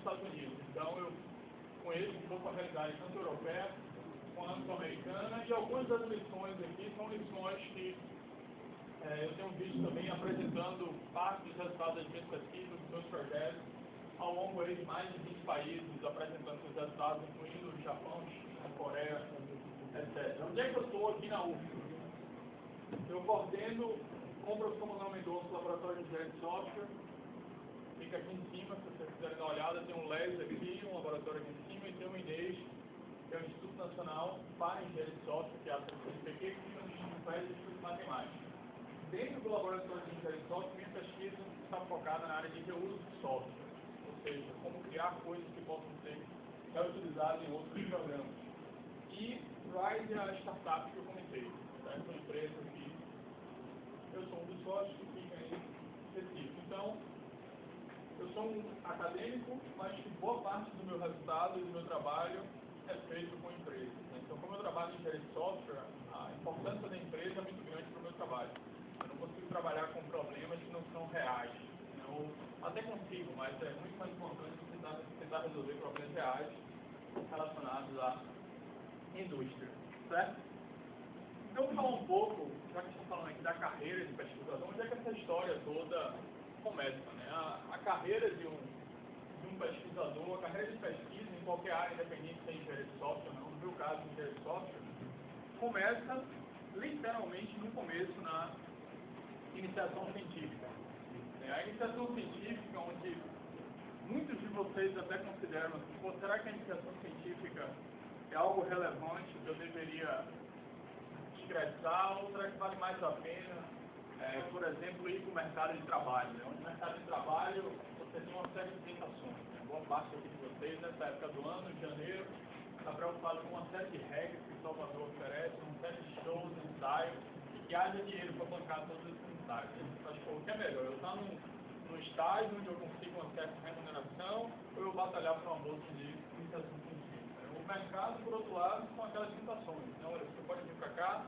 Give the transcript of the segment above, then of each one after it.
Estados Unidos. Então, eu conheço um pouco a realidade tanto europeia quanto americana, e algumas das lições aqui são lições que eu tenho visto também apresentando parte dos resultados das minhas pesquisas, dos meus projetos, ao longo aí de mais de 20 países, apresentando os resultados, incluindo o Japão, China, Coreia, etc. Onde é que eu estou aqui na UFSC? Eu coordeno com o professor Manuel Mendonça o Laboratório de Engenharia de Software. Fica aqui em cima, se vocês quiserem dar uma olhada, tem um LES aqui, um laboratório aqui em cima, e tem um INES, que é o Instituto Nacional para Engenharia de Software, que é a CNPq, que fica no Instituto Pés de Estudos Matemáticos. Dentro do Laboratório de Engenharia de Software, minha pesquisa está focada na área de reuso de software, ou seja, como criar coisas que possam ser reutilizadas em outros programas. E Rise é a startup que eu comentei, certo? Uma empresa que eu sou um dos sócios que fica em Recife. Então, eu sou um acadêmico, mas que boa parte do meu resultado e do meu trabalho é feito com empresas. Então, como eu trabalho em engenharia de software, a importância da empresa é muito grande para o meu trabalho. Eu não consigo trabalhar com problemas que não são reais. Eu até consigo, mas é muito mais importante tentar resolver problemas reais relacionados à indústria, certo? Então, vou falar um pouco, já que estamos falando aqui da carreira de pesquisador, onde é que essa história toda começa, né? A carreira de um pesquisador, a carreira de pesquisa em qualquer área, independente se é engenharia de software ou não, no meu caso, engenharia de software, começa literalmente no começo na iniciação científica. A iniciação científica, onde muitos de vocês até consideram assim, pô, será que a iniciação científica é algo relevante que eu deveria ingressar, ou será que vale mais a pena, por exemplo, ir para o mercado de trabalho, né? Onde no mercado de trabalho você tem uma série de tentações, né? Boa parte aqui de vocês, nessa época do ano, em janeiro, está preocupado com uma série de regras que Salvador oferece, uma série de shows, ensaios, e que haja dinheiro para bancar todos esses ensaios. Acho que o que é melhor, eu estar num estágio onde eu consigo uma certa remuneração, ou eu batalhar por uma bolsa de iniciação científica. O mercado, por outro lado, são aquelas tentações. Então, olha, você pode vir para cá,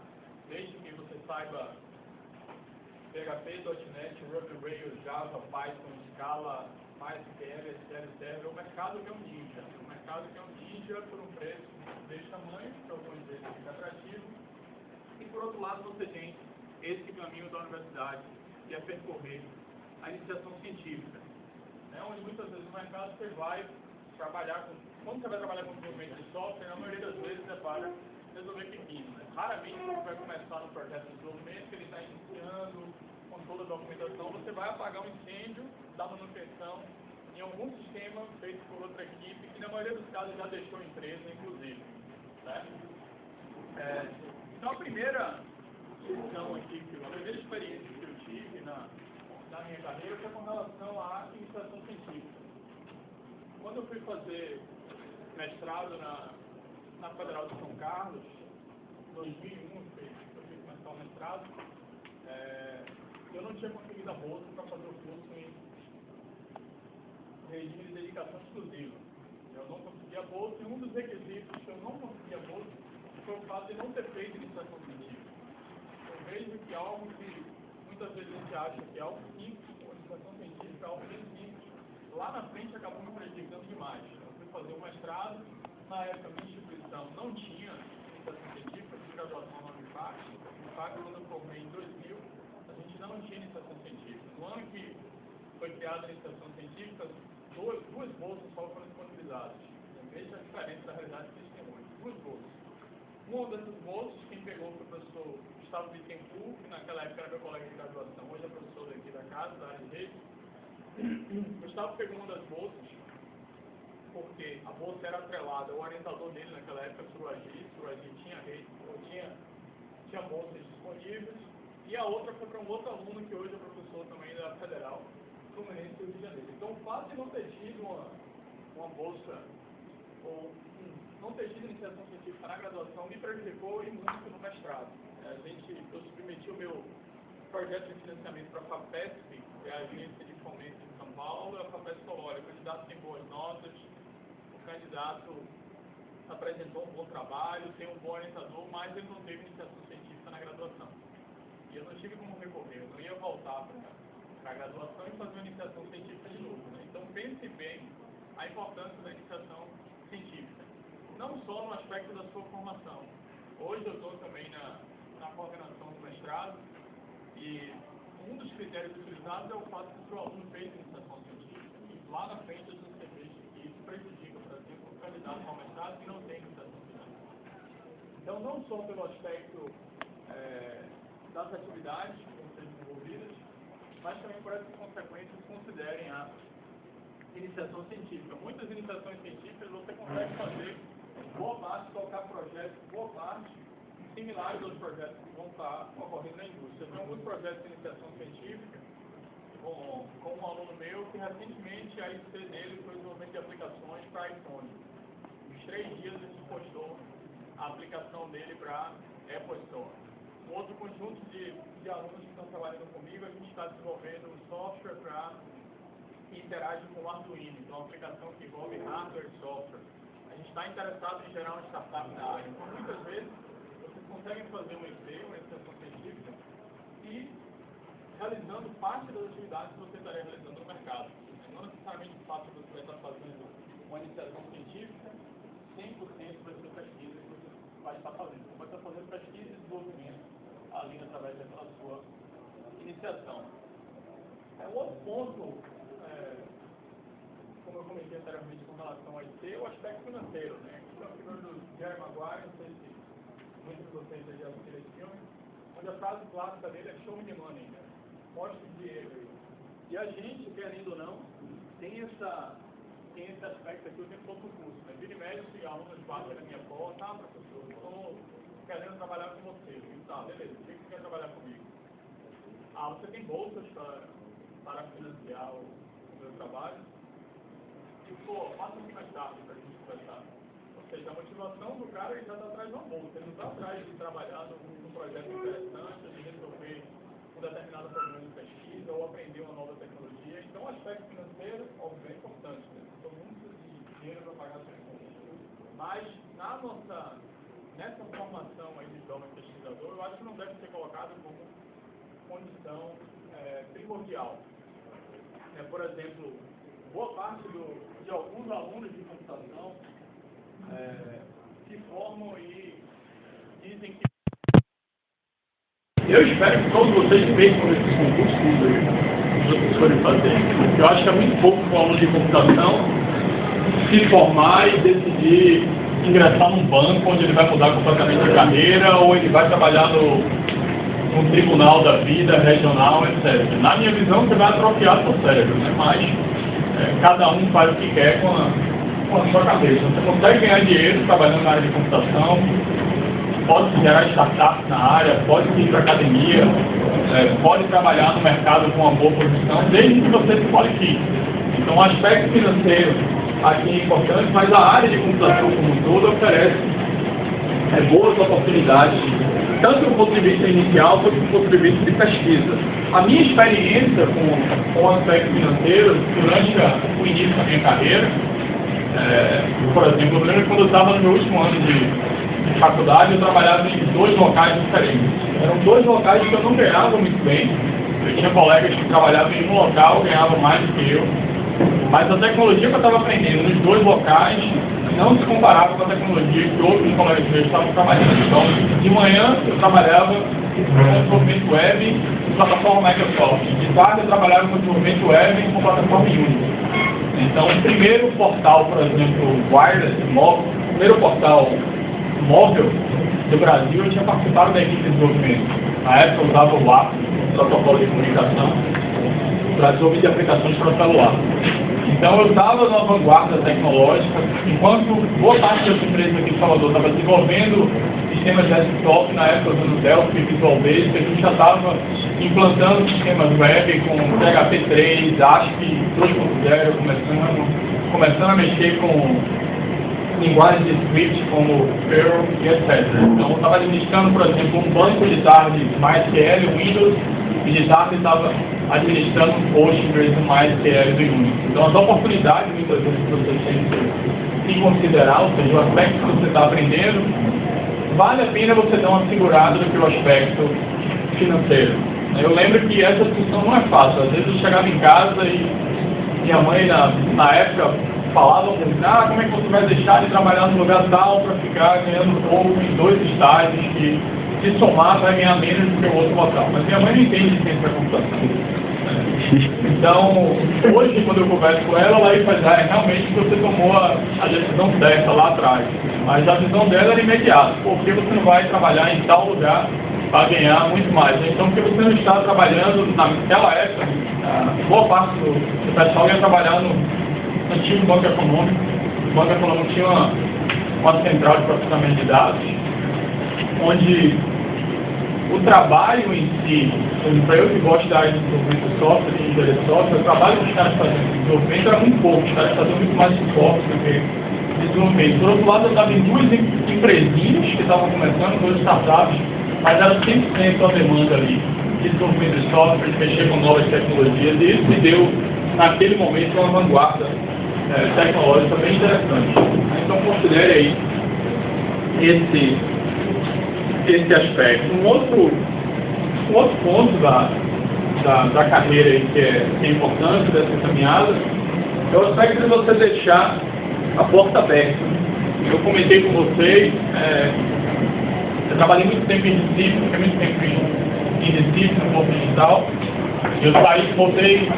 desde que você saiba PHP, .NET, Ruby, Rails, Java, Python, Scala, MySQL, SQL Server. O mercado que é um ninja. O mercado que é um ninja por um preço desse tamanho, que alguns vezes fica atrativo. E, por outro lado, você tem esse caminho da universidade, que é percorrer a iniciação científica, né? Onde muitas vezes no mercado você vai trabalhar com... Quando você vai trabalhar com desenvolvimento de software, na maioria das vezes é para resolver pepino, né? Raramente você vai começar no projeto de desenvolvimento, que ele está iniciando com toda a documentação, você vai apagar um incêndio da manutenção em algum sistema feito por outra equipe, que na maioria dos casos já deixou a empresa, inclusive, né? Então a primeira lição aqui, a primeira experiência que eu tive na minha carreira foi com relação à iniciação científica. Quando eu fui fazer mestrado na Federal de São Carlos, em 2001, eu fui começar o mestrado, eu não tinha conseguido a bolsa para fazer o curso em regime de dedicação exclusiva. Eu não consegui a bolsa, e um dos requisitos que eu não consegui a bolsa foi o fato de não ter feito iniciação científica. Eu vejo que algo que muitas vezes a gente acha que é algo simples, a iniciação científica é algo bem simples, lá na frente acabou me prejudicando demais. Eu fui fazer o mestrado, na época minha instituição não tinha iniciação científica, eu fiz graduação na Unifap. Quando eu formei em 2000, a gente não tinha iniciação científica. No ano que foi criada a iniciação científica, duas bolsas só foram disponibilizadas. Veja a diferença da realidade que eles têm hoje. Duas bolsas. Uma dessas bolsas, quem pegou foi o professor Gustavo Bittencourt, que naquela época era meu colega de graduação, hoje é professor daqui da casa, da área de rede. Gustavo pegou uma das bolsas, porque a bolsa era atrelada ao orientador dele naquela época, Suragi tinha rede, tinha bolsas disponíveis, e a outra foi para um outro aluno que hoje é professor também da Federal, Fluminense do Rio de Janeiro. Então, o fato de não ter tido uma bolsa, ou não ter tido iniciação científica na graduação, me prejudicou e muito no mestrado. Eu submeti o meu projeto de financiamento para a FAPESP, que é a agência de fomento em São Paulo, e a FAPESP falou, olha, o candidato tem boas notas, o candidato apresentou um bom trabalho, tem um bom orientador, mas ele não teve iniciação científica na graduação. E eu não tive como recorrer, eu não ia voltar para a graduação e fazer uma iniciação científica de novo, né? Então pense bem a importância da iniciação científica, não só no aspecto da sua formação. Hoje eu estou também na coordenação do mestrado e um dos critérios utilizados é o fato de que o aluno fez iniciação científica e lá na frente a gente vê que isso prejudica, por exemplo, o candidato ao mestrado que não tem iniciação científica. Então, não só pelo aspecto das atividades que vão ser desenvolvidas, mas também por essas consequências considerem a iniciação científica. Muitas iniciações científicas você consegue fazer boa parte, colocar projetos, boa parte, similares aos projetos que vão estar ocorrendo na indústria. Tem alguns projetos de iniciação científica com um aluno meu que recentemente a IC dele foi desenvolvimento de aplicações para iPhone. Nos 3 dias a gente postou a aplicação dele para Apple Store. Um outro conjunto de alunos que estão trabalhando comigo, a gente está desenvolvendo um software para que interage com o Arduino, então uma aplicação que envolve hardware e software. A gente está interessado em gerar uma startup na área. Então, muitas vezes, vocês conseguem fazer um IP, uma iniciação científica, e realizando parte das atividades que você estaria realizando no mercado. Não necessariamente o fato de você vai estar fazendo uma iniciação científica, 100% vai ser pesquisa que você vai estar fazendo. Você vai estar fazendo pesquisa e desenvolvimento ali através daquela sua iniciação. Um outro ponto, como eu comentei anteriormente com relação ao IT, é o aspecto financeiro, né? Aqui é a figura do Jerry Maguire, não sei se muitos de vocês já assistiram esse filme, onde a frase clássica dele é show me the money, né? Mostre o dinheiro. E a gente, querendo ou não, tem esse aspecto aqui o tempo todo do curso, né? Vira e mexe, alunos batem na minha porta, professor, estou querendo trabalhar com você. E tá, beleza, o que você quer trabalhar comigo? Você tem bolsas para financiar o meu trabalho? E, pô, faça aqui mais tarde para a gente conversar. Ou seja, a motivação do cara ele já está atrás de uma bolsa, ele não está atrás de trabalhar num projeto interessante, de resolver um determinado problema de pesquisa ou aprender uma nova tecnologia. Então, o aspecto financeiro, óbvio, é importante, né? Todo mundo precisa de dinheiro para pagar suas contas. Mas, nessa formação aí de jovem pesquisador, eu acho que não deve ser colocado como condição primordial. Por exemplo, boa parte de alguns alunos de computação se formam e dizem que... Eu espero que todos vocês percam esses concursos que vocês forem fazer. Eu acho que é muito pouco para um aluno de computação se formar e decidir ingressar num banco onde ele vai mudar completamente de carreira ou ele vai trabalhar no tribunal da vida, regional, etc. Na minha visão, você vai atrofiar seu cérebro, né? Mas cada um faz o que quer com a sua cabeça. Você consegue ganhar dinheiro trabalhando na área de computação, pode gerar startups na área, pode ir para a academia, pode trabalhar no mercado com uma boa posição, desde que você se qualifique. Então, o aspecto financeiro aqui é importante, mas a área de computação como um todo oferece boas oportunidades, tanto do ponto de vista inicial quanto do ponto de vista de pesquisa. A minha experiência com o aspecto financeiro durante o início da minha carreira, por exemplo, eu lembro que quando eu estava no meu último ano de faculdade, eu trabalhava em 2 locais diferentes. Eram 2 locais que eu não ganhava muito bem. Eu tinha colegas que trabalhavam em um local, ganhavam mais do que eu. Mas a tecnologia que eu estava aprendendo nos 2 locais não se comparava com a tecnologia que outros colegas meus estavam trabalhando. Então, de manhã eu trabalhava com desenvolvimento web em plataforma Microsoft. De tarde eu trabalhava com desenvolvimento web com plataforma Unity. Então, o primeiro portal, por exemplo, wireless, móvel, o primeiro portal móvel do Brasil, eu tinha participado da equipe de desenvolvimento. Na época eu usava o WAP, o protocolo de comunicação, para desenvolver de aplicações para celular. Então eu estava na vanguarda tecnológica, enquanto boa parte das empresas aqui em Salvador estava desenvolvendo sistemas de desktop, na época usando Delphi, Visual Basic, a gente já estava implantando sistemas web com PHP 3, ASP 2.0, começando a mexer com linguagens de script como Perl e etc. Então eu estava administrando, por exemplo, um banco de dados MySQL, Windows, e de tarde estava administrando um Postgres, um MySQL do Unity. Então as oportunidades, muitas vezes, que vocês têm que considerar, ou seja, o aspecto que você está aprendendo, vale a pena você dar uma segurada do que o aspecto financeiro. Eu lembro que essa discussão não é fácil. Às vezes eu chegava em casa e minha mãe, na época, falavam muito, como é que você vai deixar de trabalhar no lugar tal para ficar ganhando pouco em 2 estágios que, se somar, vai ganhar menos do que o outro local. Mas minha mãe não entende de ciência da computação. Então, hoje, quando eu converso com ela, ela faz, realmente você tomou a decisão certa lá atrás. Mas a visão dela era imediata. Por que você não vai trabalhar em tal lugar para ganhar muito mais? Então, porque você não está trabalhando, naquela época, boa parte do pessoal ia trabalhar no antigo Banco Econômico. O Banco Econômico tinha uma central de processamento de dados, onde o trabalho em si, para eu que gosto da área de desenvolvimento de software e engenharia de software, o trabalho que os caras faziam de desenvolvimento era muito pouco, os caras faziam muito mais suporte do que desenvolvimento. Por outro lado, eu estava em 2 empresinhas que estavam começando, 2 startups, mas era 100% a demanda ali de desenvolvimento de software, de mexer com novas tecnologias, e isso me deu, naquele momento, uma vanguarda tecnológica bem interessante. Então, considere aí esse aspecto. Um outro ponto da carreira aí que é importante dessa caminhada é o aspecto de você deixar a porta aberta. Eu comentei com vocês, eu trabalhei muito tempo em Recife, fiquei muito tempo em Recife, no Porto Digital. Eu voltei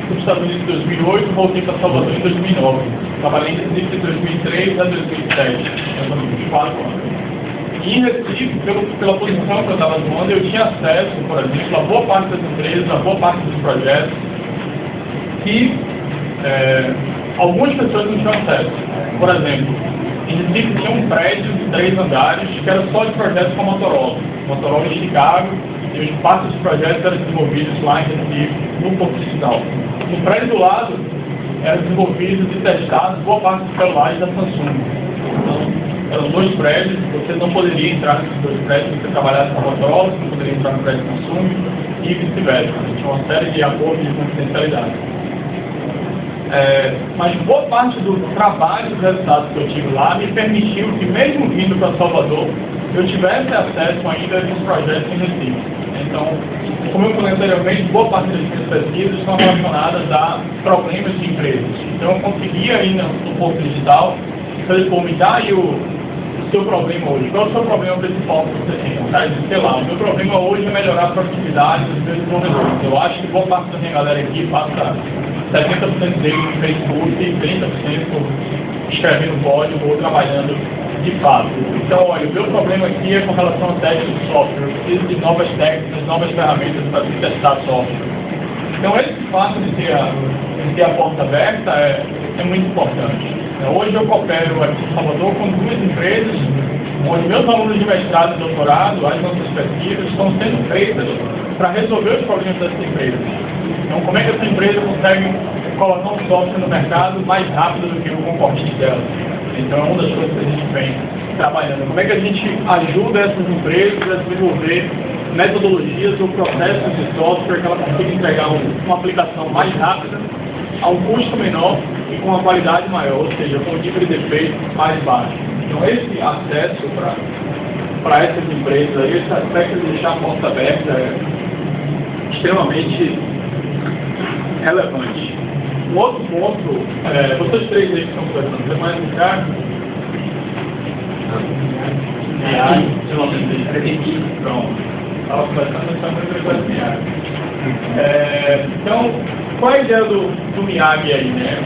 para os Estados Unidos em 2008 e voltei para Salvador em 2009. Trabalhei em Recife de 2003 a 2007, mais ou menos 4 anos. E em Recife, pela posição que eu estava atuando, eu tinha acesso, por exemplo, a boa parte das empresas, a boa parte dos projetos, que algumas pessoas não tinham acesso. Por exemplo, em Recife tinha um prédio de 3 andares que era só de projetos com a Motorola em Chicago, e os parte dos projetos eram desenvolvidos lá em Recife, no Porto Digital. No prédio do lado, eram desenvolvidos e testados boa parte dos celulares da Samsung. Então, eram 2 prédios, você não poderia entrar nesses 2 prédios se você trabalhasse com a Motorola, você não poderia entrar no prédio Samsung e vice-versa. Tinha uma série de acordos de confidencialidade. Mas boa parte do trabalho, dos resultados que eu tive lá, me permitiu que, mesmo vindo para Salvador, eu tivesse acesso ainda a uns projetos em Recife. Então, como eu falei anteriormente, boa parte das minhas pesquisas estão relacionadas a problemas de empresas. Então, eu conseguia ir no Porto Digital, me dá aí o seu problema hoje. Qual é o seu problema principal que você tem? Tá? Sei lá, o meu problema hoje é melhorar a produtividade dos meus desenvolvedores. Eu acho que boa parte da minha galera aqui passa 70% dele no Facebook e 30% escrevendo código ou trabalhando de fato. Então, olha, o meu problema aqui é com relação ao teste de software. Eu preciso de novas técnicas, novas ferramentas para testar software. Então, esse fato de ter a porta aberta é muito importante. Hoje eu coopero aqui em Salvador com 2 empresas, onde meus alunos de mestrado e doutorado, as nossas pesquisas, estão sendo feitas para resolver os problemas dessas empresas. Então, como é que essa empresa consegue colocar um software no mercado mais rápido do que o concorrente dela? Então, é uma das coisas que a gente vem trabalhando. Como é que a gente ajuda essas empresas a desenvolver metodologias ou processos de software que ela consiga entregar uma aplicação mais rápida, a um custo menor e com uma qualidade maior, ou seja, com um nível de defeito mais baixo. Então, esse acesso para essas empresas, esse aspecto de deixar a porta aberta é extremamente relevante. Um outro ponto, vocês 3 aí que estão conversando, você mais um cara? Pronto. Estava conversando, mas estava muito coisa Miyagi. Então, qual é a ideia do Miyagi aí, né?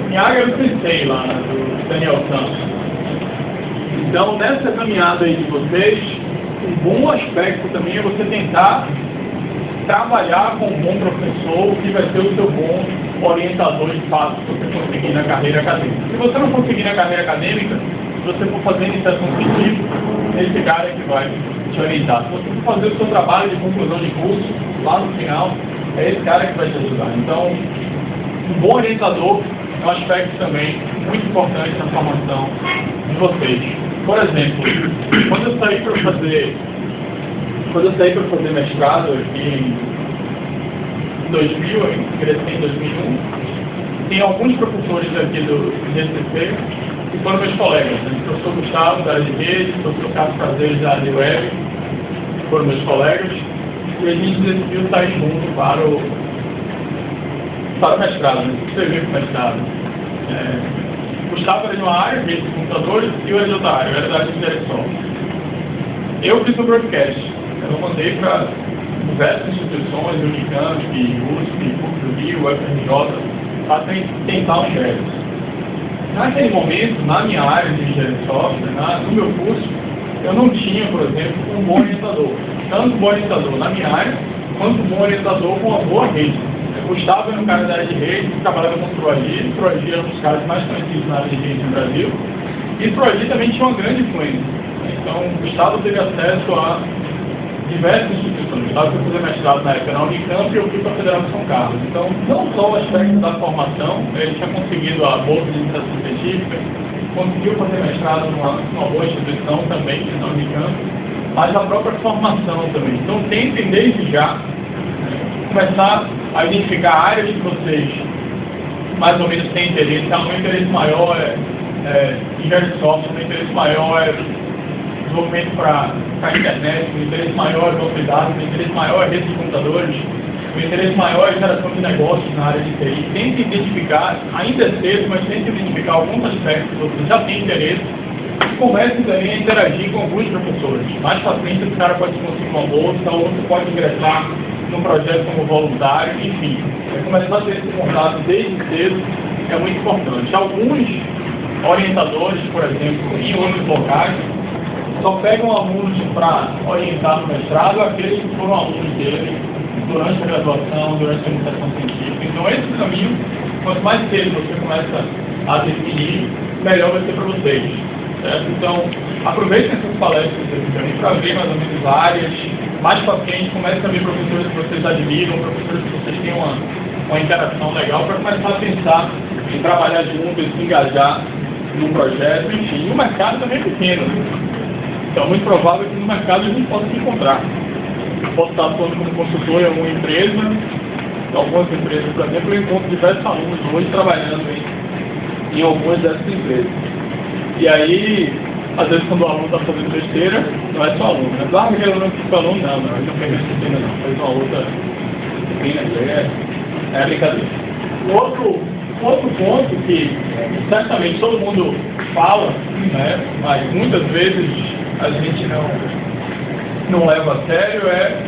Miyagi eu pensei lá, do Daniel Santos. Então, nessa caminhada aí de vocês, um bom aspecto também é você tentar trabalhar com um bom professor que vai ser o seu bom orientador de fato, se você conseguir na carreira acadêmica. Se você não conseguir na carreira acadêmica, se você for fazer iniciação científica, esse cara é que vai te orientar. Se você for fazer o seu trabalho de conclusão de curso, lá no final, é esse cara que vai te ajudar. Então, um bom orientador é um aspecto também muito importante na formação de vocês. Por exemplo, quando eu saí para fazer mestrado aqui em 2000, eu ingressei em 2001, tem alguns professores aqui do GCC que foram meus colegas. O professor Gustavo, da área de rede, o professor Carlos Prazeres, da área de web, foram meus colegas, e a gente decidiu sair junto para o mestrado, né? Se inscrever para o mestrado. O Gustavo era de uma área, rede de computadores, e eu era de outra área, eu era da área de engenharia de software. Eu fiz o broadcast. Eu mandei para diversas instituições, Unicamp, USP, PUC do Rio, UFRJ, para tentar um crédito. Naquele momento, na minha área de engenharia de software, no meu curso, eu não tinha, por exemplo, um bom orientador. Tanto bom orientador na minha área, quanto bom orientador com uma boa rede. O Gustavo era um cara da área de rede, que trabalhava com ProAgir. ProAgir era um dos caras mais conhecidos na área de rede no Brasil. E ProAgir também tinha uma grande influência. Então, o Gustavo teve acesso a diversas instituições. O Gustavo foi fazer mestrado na época na Unicamp e eu fui para a Federal de São Carlos. Então, não só o aspecto da formação, ele tinha conseguido a bolsa de iniciação científica, conseguiu fazer mestrado numa boa instituição também, na Unicamp, mas a própria formação também. Então, tentem desde já começar a identificar áreas que vocês mais ou menos têm interesse. O meu interesse maior é engenharia de software, o meu interesse maior é desenvolvimento para a internet, o meu interesse maior é banco de dados, o meu interesse maior é rede de computadores, o meu interesse maior é geração de negócios na área de TI. Tente identificar, ainda é cedo, mas tente identificar alguns aspectos que você já tem interesse e comece também a interagir com alguns professores. Mais para frente, o cara pode conseguir uma bolsa, ou você pode ingressar num projeto como voluntário, enfim. Começar a ter esse contato desde cedo é muito importante. Alguns orientadores, por exemplo, em outros locais, só pegam alunos para orientar no mestrado aqueles que foram alunos dele durante a graduação, durante a iniciação científica. Então, esse caminho, quanto mais cedo você começa a definir, melhor vai ser para vocês. Certo? Então, aproveitem essas palestras também para ver mais ou menos áreas. Mais para frente, comece a ver professores que vocês admiram, professores que vocês têm uma interação legal, para começar a pensar em trabalhar juntos, se engajar num projeto, enfim. O mercado também é pequeno. Então, é muito provável que no mercado a gente possa se encontrar. Eu posso estar atuando como consultor em alguma empresa, algumas empresas, por exemplo, eu encontro diversos alunos hoje trabalhando em algumas dessas empresas. E aí, às vezes, quando o aluno está fazendo besteira, não é só aluno, né? Ah, aquele aluno que falou, não, ele não fez disciplina, não, fez uma outra disciplina, é brincadeira. Outro ponto que certamente todo mundo fala, né, mas muitas vezes a gente não leva a sério, é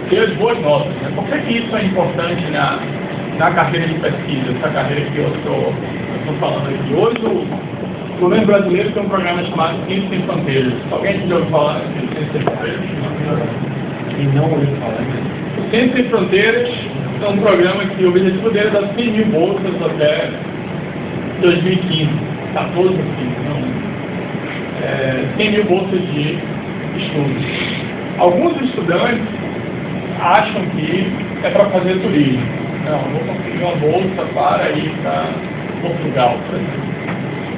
ter as boas notas. Né? Por que isso é importante na carreira de pesquisa, essa carreira que eu estou falando aqui? Hoje, o governo brasileiro tem um programa chamado Ciência Sem Fronteiras. Alguém já ouviu falar de Ciência Sem Fronteiras? E não ouviu falar. O Ciência Sem Fronteiras é um programa que o objetivo dele é dar 100 mil bolsas até 2015, 14 ou 15, não. 100 mil bolsas de estudos. Alguns estudantes acham que é para fazer turismo. Não, eu vou conseguir uma bolsa para ir para Portugal, por exemplo.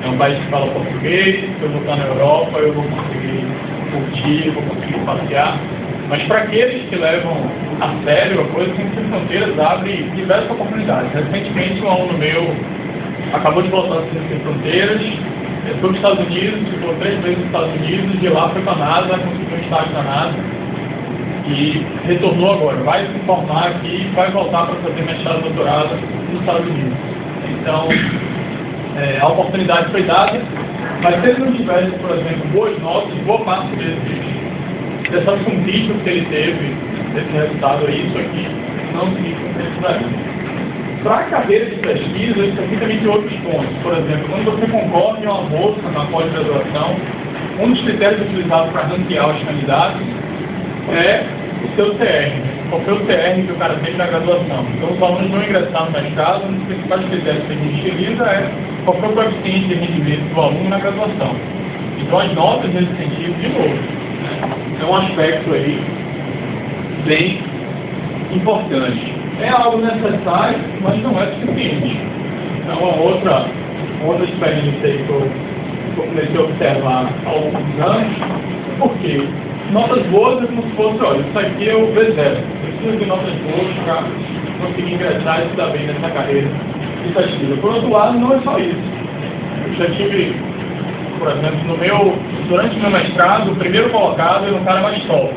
É um país que fala português, se eu vou estar na Europa, eu vou conseguir curtir, eu vou conseguir passear. Mas para aqueles que levam a sério a coisa, Ciência Sem Fronteiras abre diversas oportunidades. Recentemente, um aluno meu acabou de voltar a Ciência Sem Fronteiras, foi para os Estados Unidos, ficou 3 meses nos Estados Unidos, de lá foi para a NASA, conseguiu um estágio na NASA e retornou agora. Vai se formar aqui e vai voltar para fazer mestrado e doutorado nos Estados Unidos. Então, a oportunidade foi dada, mas se ele não tivesse, por exemplo, boas notas, boa parte dessas conquistas que ele teve, desse resultado aí, isso aqui não significa que ele precisaria. Para a carreira de pesquisa, isso aqui também tem outros pontos. Por exemplo, quando você concorre a uma bolsa na pós-graduação, um dos critérios utilizados para ranquear os candidatos é o seu CR. Qual foi o CR que o cara teve na graduação? Então, os alunos vão ingressar no mestrado, um dos principais critérios que a gente utiliza é qual foi o coeficiente de rendimento do aluno na graduação. Então, as notas nesse sentido, de novo, é um aspecto aí bem importante. É algo necessário, mas não é suficiente. Então, outra experiência aí que eu comecei a observar ao longo dos anos, porque notas boas é como se fosse, olha, isso aqui é o B0. Eu preciso de notas boas para conseguir ingressar e se dar bem nessa carreira de pesquisa. Por outro lado, não é só isso. Eu já tive, por exemplo, durante o meu mestrado, o primeiro colocado era um cara mais top.